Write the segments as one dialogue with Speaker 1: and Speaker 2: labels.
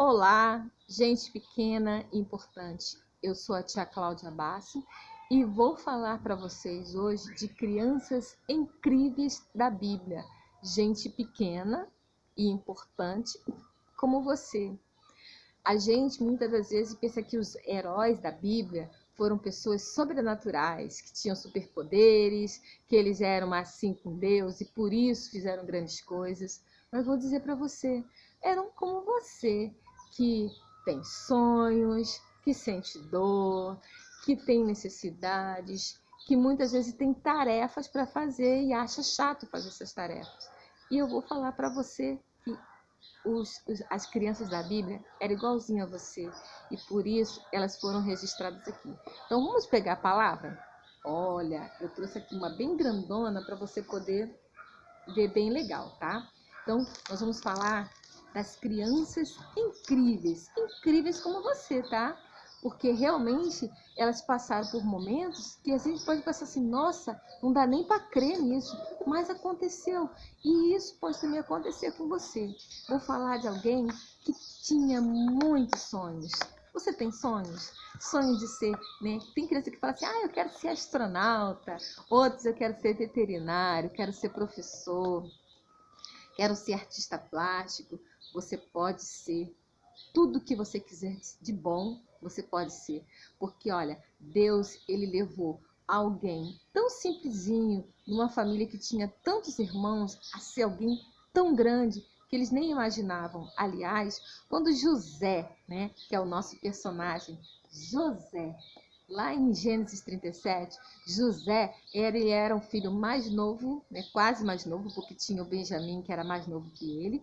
Speaker 1: Olá, gente pequena e importante. Eu sou a tia Cláudia Bassi e vou falar para vocês hoje de crianças incríveis da Bíblia. Gente pequena e importante como você. A gente muitas das vezes pensa que os heróis da Bíblia foram pessoas sobrenaturais, que tinham superpoderes, que eles eram assim com Deus e por isso fizeram grandes coisas. Mas vou dizer para você, eram como você, que tem sonhos, que sente dor, que tem necessidades, que muitas vezes tem tarefas para fazer e acha chato fazer essas tarefas. E eu vou falar para você que as crianças da Bíblia eram igualzinho a você e por isso elas foram registradas aqui. Então vamos pegar a palavra? Olha, eu trouxe aqui uma bem grandona para você poder ver bem legal, tá? Então nós vamos falar das crianças incríveis, incríveis como você, tá? Porque realmente elas passaram por momentos que a gente pode pensar assim, nossa, não dá nem para crer nisso, mas aconteceu. E isso pode também acontecer com você. Vou falar de alguém que tinha muitos sonhos. Você tem sonhos? Sonho de ser, né? Tem criança que fala assim, eu quero ser astronauta. Outros, eu quero ser veterinário, quero ser professor, quero ser artista plástico. Você pode ser tudo que você quiser de bom, você pode ser. Porque, olha, Deus, ele levou alguém tão simplesinho, numa família que tinha tantos irmãos, a ser alguém tão grande que eles nem imaginavam. Aliás, quando José, né, que é o nosso personagem, José, lá em Gênesis 37, José, ele era o filho mais novo, né, quase mais novo, porque tinha o Benjamim, que era mais novo que ele,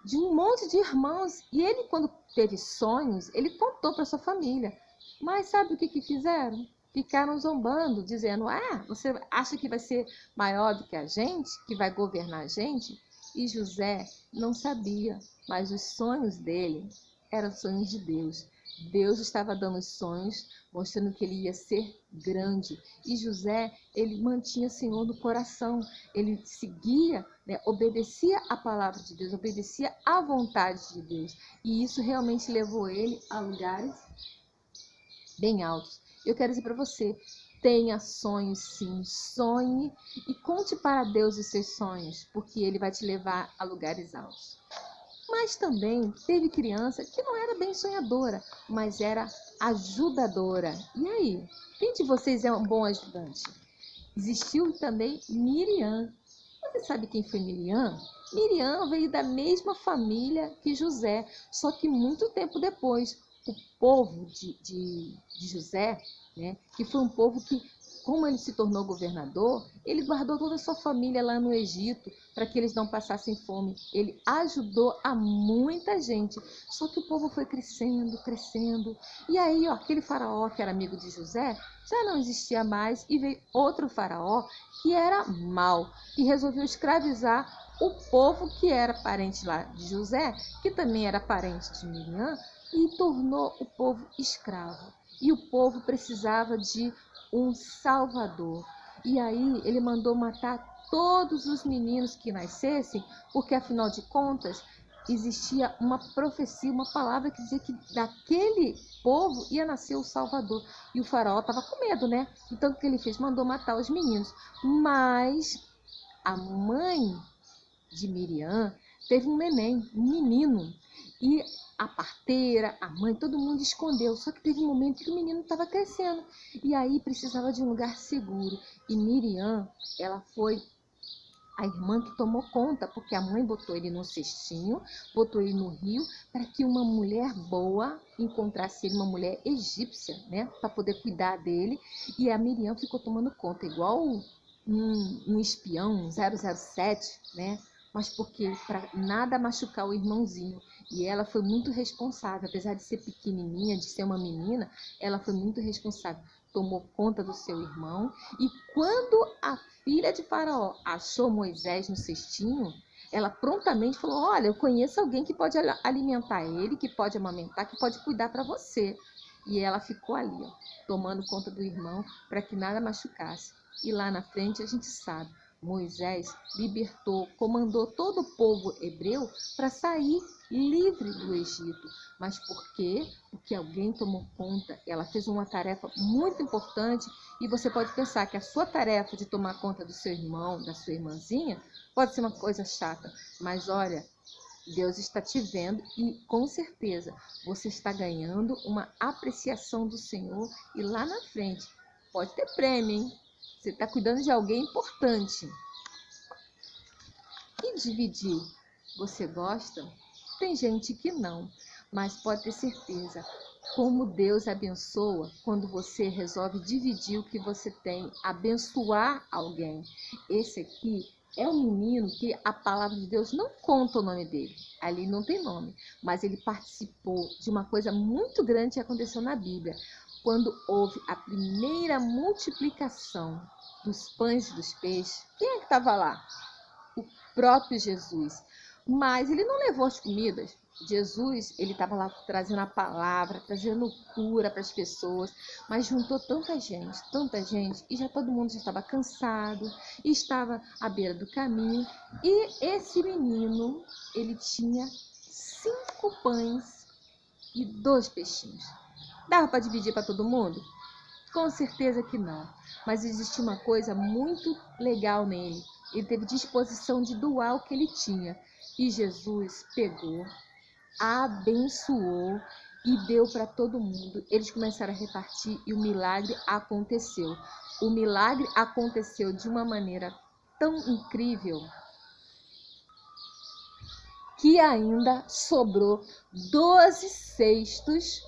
Speaker 1: de um monte de irmãos. E ele, quando teve sonhos, ele contou para sua família. Mas sabe o que fizeram? Ficaram zombando, dizendo, você acha que vai ser maior do que a gente, que vai governar a gente? E José não sabia, mas os sonhos dele eram sonhos de Deus. Deus estava dando os sonhos, mostrando que ele ia ser grande. E José, ele mantinha o Senhor no coração. Ele seguia, né, obedecia a palavra de Deus, obedecia à vontade de Deus. E isso realmente levou ele a lugares bem altos. Eu quero dizer para você, tenha sonhos sim, sonhe e conte para Deus os seus sonhos, porque ele vai te levar a lugares altos. Mas também teve criança que não era bem sonhadora, mas era ajudadora. E aí, quem de vocês é um bom ajudante? Existiu também Miriam. Você sabe quem foi Miriam? Miriam veio da mesma família que José, só que muito tempo depois. O povo de José, né, que foi um povo que, como ele se tornou governador, ele guardou toda a sua família lá no Egito para que eles não passassem fome. Ele ajudou a muita gente. Só que o povo foi crescendo, crescendo. E aí, aquele faraó que era amigo de José já não existia mais e veio outro faraó que era mau e resolveu escravizar o povo que era parente lá de José, que também era parente de Miriam, e tornou o povo escravo. E o povo precisava de um salvador. E aí ele mandou matar todos os meninos que nascessem, porque afinal de contas existia uma profecia, uma palavra que dizia que daquele povo ia nascer o Salvador. E o faraó estava com medo, né? Então o que ele fez? Mandou matar os meninos. Mas a mãe de Miriam teve um neném, um menino. E a parteira, a mãe, todo mundo escondeu. Só que teve um momento que o menino estava crescendo. E aí precisava de um lugar seguro. E Miriam, ela foi a irmã que tomou conta, porque a mãe botou ele no cestinho, botou ele no rio, para que uma mulher boa encontrasse ele, uma mulher egípcia, né, para poder cuidar dele. E a Miriam ficou tomando conta, igual um espião, um 007, né? Mas porque para nada machucar o irmãozinho. E ela foi muito responsável, apesar de ser pequenininha, de ser uma menina, ela foi muito responsável. Tomou conta do seu irmão. E quando a filha de Faraó achou Moisés no cestinho, ela prontamente falou, olha, eu conheço alguém que pode alimentar ele, que pode amamentar, que pode cuidar para você. E ela ficou ali, ó, tomando conta do irmão para que nada machucasse. E lá na frente a gente sabe, Moisés libertou, comandou todo o povo hebreu para sair livre do Egito. Mas por quê? Porque alguém tomou conta. Ela fez uma tarefa muito importante e você pode pensar que a sua tarefa de tomar conta do seu irmão, da sua irmãzinha, pode ser uma coisa chata. Mas olha, Deus está te vendo e com certeza você está ganhando uma apreciação do Senhor e lá na frente pode ter prêmio, hein? Você está cuidando de alguém importante. E dividir, você gosta? Tem gente que não, mas pode ter certeza, como Deus abençoa quando você resolve dividir o que você tem, abençoar alguém. Esse aqui é um menino que a palavra de Deus não conta o nome dele, ali não tem nome, mas ele participou de uma coisa muito grande que aconteceu na Bíblia, quando houve a primeira multiplicação dos pães e dos peixes. Quem é que estava lá? O próprio Jesus. Mas ele não levou as comidas. Jesus, ele estava lá trazendo a palavra, trazendo cura para as pessoas, mas juntou tanta gente, e já todo mundo já estava cansado, e estava à beira do caminho, e esse menino, ele tinha 5 pães e 2 peixinhos. Dava para dividir para todo mundo? Com certeza que não, mas existia uma coisa muito legal nele. Ele teve disposição de doar o que ele tinha. E Jesus pegou, abençoou e deu para todo mundo. Eles começaram a repartir e o milagre aconteceu. O milagre aconteceu de uma maneira tão incrível que ainda sobrou 12 cestos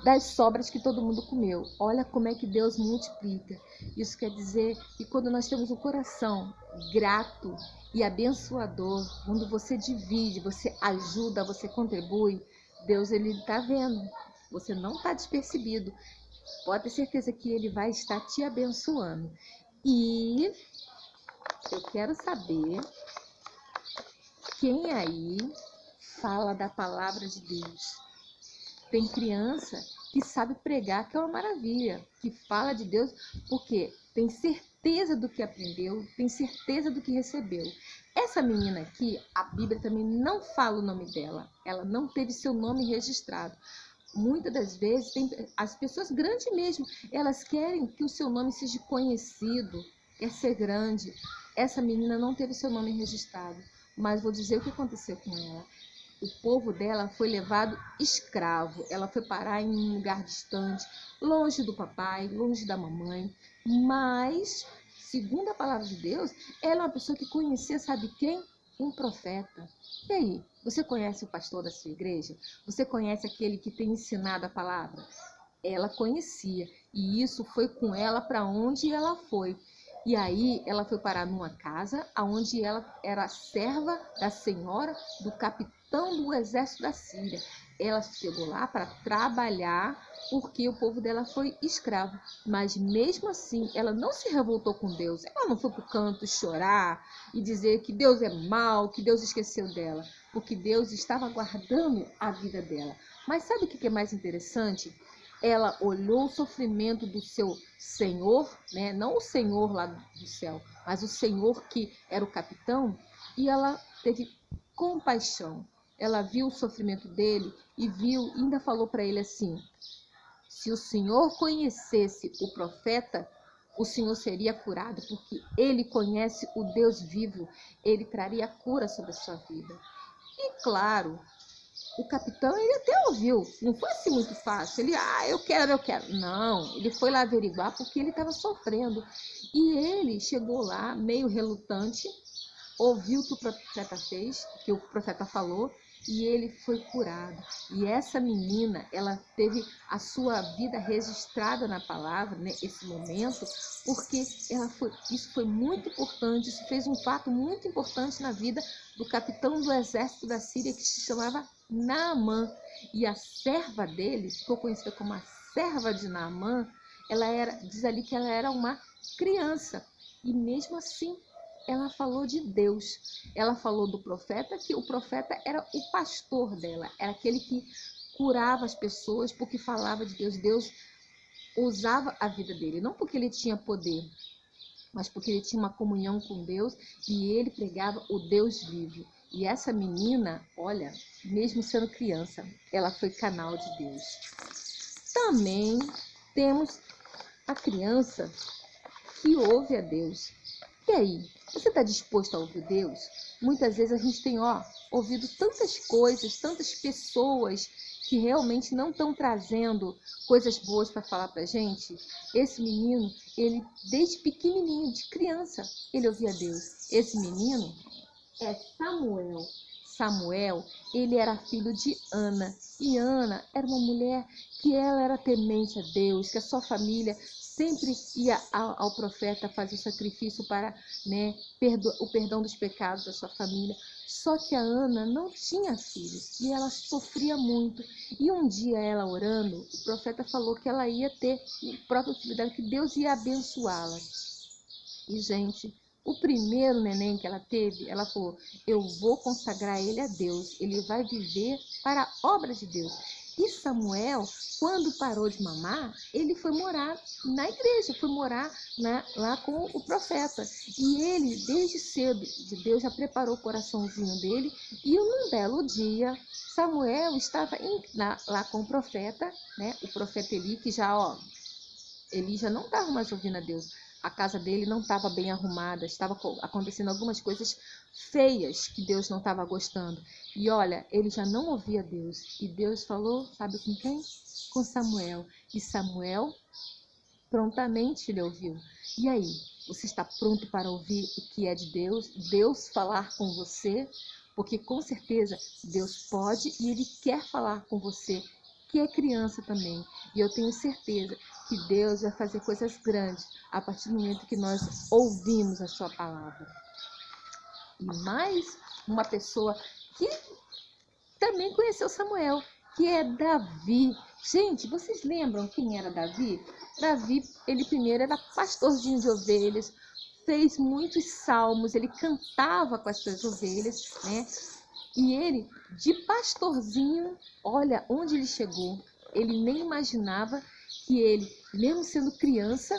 Speaker 1: das sobras que todo mundo comeu. Olha como é que Deus multiplica. Isso quer dizer que quando nós temos um coração grato e abençoador, quando você divide, você ajuda, você contribui, Deus, ele está vendo. Você não está despercebido. Pode ter certeza que ele vai estar te abençoando. E eu quero saber quem aí fala da palavra de Deus. Tem criança que sabe pregar, que é uma maravilha, que fala de Deus porque tem certeza do que aprendeu, tem certeza do que recebeu. Essa menina aqui, a Bíblia também não fala o nome dela, ela não teve seu nome registrado. Muitas das vezes, as pessoas grandes mesmo, elas querem que o seu nome seja conhecido, quer ser grande. Essa menina não teve seu nome registrado, mas vou dizer o que aconteceu com ela. O povo dela foi levado escravo. Ela foi parar em um lugar distante, longe do papai, longe da mamãe. Mas, segundo a palavra de Deus, ela é uma pessoa que conhecia, sabe quem? Um profeta. E aí, você conhece o pastor da sua igreja? Você conhece aquele que tem ensinado a palavra? Ela conhecia. E isso foi com ela para onde ela foi. E aí ela foi parar numa casa onde ela era serva da senhora do capitão do exército da Síria. Ela chegou lá para trabalhar porque o povo dela foi escravo. Mas mesmo assim, ela não se revoltou com Deus. Ela não foi para o canto chorar e dizer que Deus é mau, que Deus esqueceu dela. Porque Deus estava guardando a vida dela. Mas sabe o que é mais interessante? Ela olhou o sofrimento do seu senhor, né? Não o senhor lá do céu, mas o senhor que era o capitão, e ela teve compaixão. Ela viu o sofrimento dele e viu, ainda falou para ele assim: se o senhor conhecesse o profeta, o senhor seria curado, porque ele conhece o Deus vivo, ele traria cura sobre a sua vida. E claro, o capitão, ele até ouviu, não foi assim muito fácil. Ele, eu quero. Não, ele foi lá averiguar porque ele estava sofrendo. E ele chegou lá, meio relutante, ouviu o que o profeta fez, que o profeta falou, e ele foi curado. E essa menina, ela teve a sua vida registrada na palavra, né, esse momento, porque isso foi muito importante, isso fez um fato muito importante na vida do capitão do exército da Síria, que se chamava Naamã. E a serva dele, ficou conhecida como a serva de Naamã, diz ali que ela era uma criança. E mesmo assim, ela falou de Deus. Ela falou do profeta, que o profeta era o pastor dela, era aquele que curava as pessoas porque falava de Deus. Deus usava a vida dele, não porque ele tinha poder, mas porque ele tinha uma comunhão com Deus e ele pregava o Deus vivo. E essa menina, olha, mesmo sendo criança, ela foi canal de Deus. Também temos a criança que ouve a Deus. E aí, você está disposto a ouvir Deus? Muitas vezes a gente tem ouvido tantas coisas, tantas pessoas que realmente não estão trazendo coisas boas para falar para a gente. Esse menino, ele desde pequenininho, de criança, ele ouvia Deus. Esse menino é Samuel. Samuel, ele era filho de Ana. E Ana era uma mulher que ela era temente a Deus, que a sua família sempre ia ao profeta fazer o sacrifício para, o perdão dos pecados da sua família. Só que a Ana não tinha filhos e ela sofria muito. E um dia ela orando, o profeta falou que ela ia ter o próprio filho dela, que Deus ia abençoá-la. E, gente, o primeiro neném que ela teve, ela falou, eu vou consagrar ele a Deus, ele vai viver para a obra de Deus. E Samuel, quando parou de mamar, ele foi morar na igreja, foi morar lá com o profeta. E ele, desde cedo, Deus já preparou o coraçãozinho dele. E num belo dia, Samuel estava lá com o profeta, o profeta Eli, que Eli já não estava mais ouvindo a Deus. A casa dele não estava bem arrumada, estava acontecendo algumas coisas feias que Deus não estava gostando. E olha, ele já não ouvia Deus. E Deus falou, sabe com quem? Com Samuel. E Samuel prontamente ele ouviu. E aí, você está pronto para ouvir o que é de Deus? Deus falar com você? Porque com certeza Deus pode e Ele quer falar com você, que é criança também. E eu tenho certeza que Deus vai fazer coisas grandes a partir do momento que nós ouvimos a sua palavra. E mais uma pessoa que também conheceu Samuel, que é Davi. Gente, vocês lembram quem era Davi? Davi, ele primeiro era pastorzinho de ovelhas, fez muitos salmos, ele cantava com as suas ovelhas, E ele, de pastorzinho, olha onde ele chegou. Ele nem imaginava que ele, mesmo sendo criança,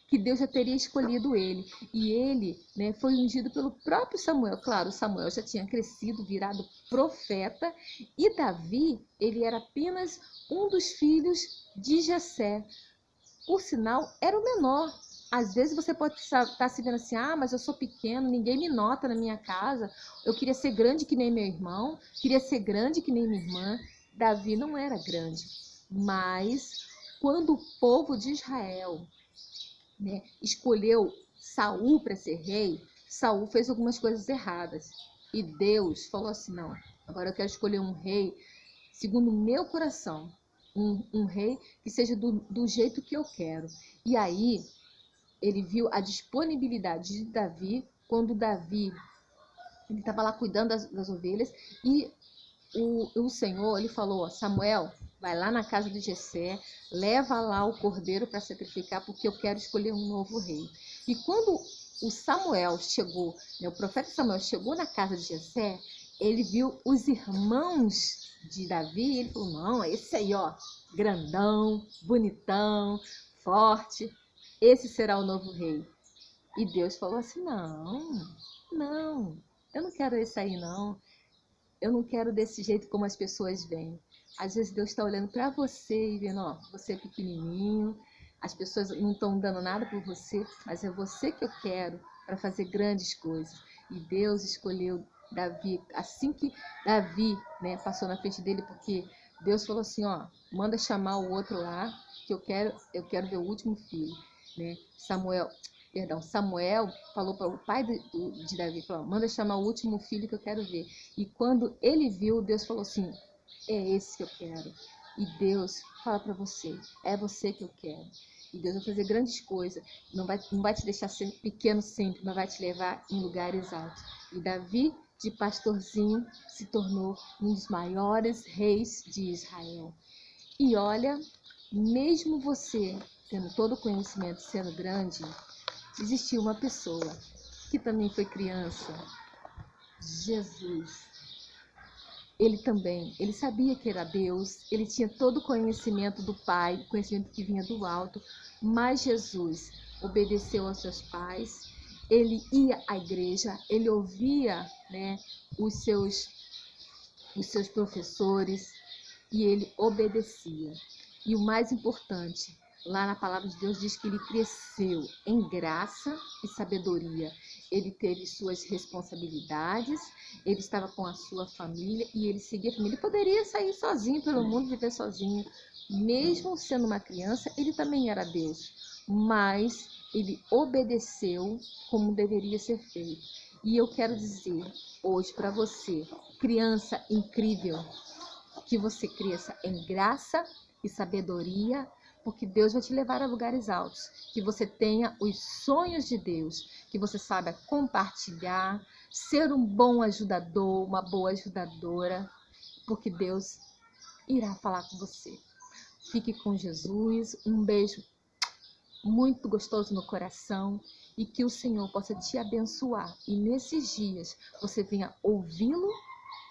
Speaker 1: que Deus já teria escolhido ele. E ele, foi ungido pelo próprio Samuel. Claro, Samuel já tinha crescido, virado profeta. E Davi, ele era apenas um dos filhos de Jessé. Por sinal, era o menor. Às vezes você pode estar se vendo assim, mas eu sou pequeno, ninguém me nota na minha casa. Eu queria ser grande que nem meu irmão, queria ser grande que nem minha irmã. Davi não era grande. Mas quando o povo de Israel escolheu Saul para ser rei, Saul fez algumas coisas erradas. E Deus falou assim, não, agora eu quero escolher um rei segundo o meu coração. Um rei que seja do jeito que eu quero. E aí, ele viu a disponibilidade de Davi, quando Davi estava lá cuidando das ovelhas, e o Senhor, ele falou, Samuel, vai lá na casa de Jessé, leva lá o cordeiro para sacrificar, porque eu quero escolher um novo rei. E quando o Samuel chegou, o profeta Samuel chegou na casa de Jessé, ele viu os irmãos de Davi, e ele falou, não, esse aí, grandão, bonitão, forte, esse será o novo rei. E Deus falou assim, não, eu não quero esse aí não. Eu não quero desse jeito como as pessoas veem. Às vezes Deus está olhando para você e vendo, você é pequenininho, as pessoas não estão dando nada por você, mas é você que eu quero para fazer grandes coisas. E Deus escolheu Davi, assim que Davi passou na frente dele, porque Deus falou assim, manda chamar o outro lá, que eu quero ver o último filho. Samuel falou para o pai de Davi, falou, manda chamar o último filho que eu quero ver. E quando ele viu, Deus falou assim, é esse que eu quero. E Deus fala para você, é você que eu quero. E Deus vai fazer grandes coisas, não vai te deixar ser pequeno sempre, mas vai te levar em lugares altos. E Davi, de pastorzinho, se tornou um dos maiores reis de Israel. E olha, mesmo você tendo todo o conhecimento, sendo grande, existiu uma pessoa que também foi criança, Jesus. Ele sabia que era Deus, ele tinha todo o conhecimento do Pai, conhecimento que vinha do alto, mas Jesus obedeceu aos seus pais ele ia à igreja, ele ouvia, né, os seus professores e ele obedecia. E o mais importante, lá na palavra de Deus diz que ele cresceu em graça e sabedoria. Ele teve suas responsabilidades, ele estava com a sua família e ele seguia a família. Ele poderia sair sozinho pelo mundo, viver sozinho. Mesmo sendo uma criança, ele também era Deus. Mas ele obedeceu como deveria ser feito. E eu quero dizer hoje para você, criança incrível, que você cresça em graça e sabedoria, porque Deus vai te levar a lugares altos. Que você tenha os sonhos de Deus, que você saiba compartilhar, ser um bom ajudador, uma boa ajudadora, porque Deus irá falar com você. Fique com Jesus, um beijo muito gostoso no coração e que o Senhor possa te abençoar. E nesses dias você venha ouvi-lo,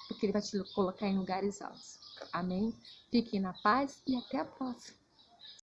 Speaker 1: porque ele vai te colocar em lugares altos. Amém? Fiquem na paz e até a próxima.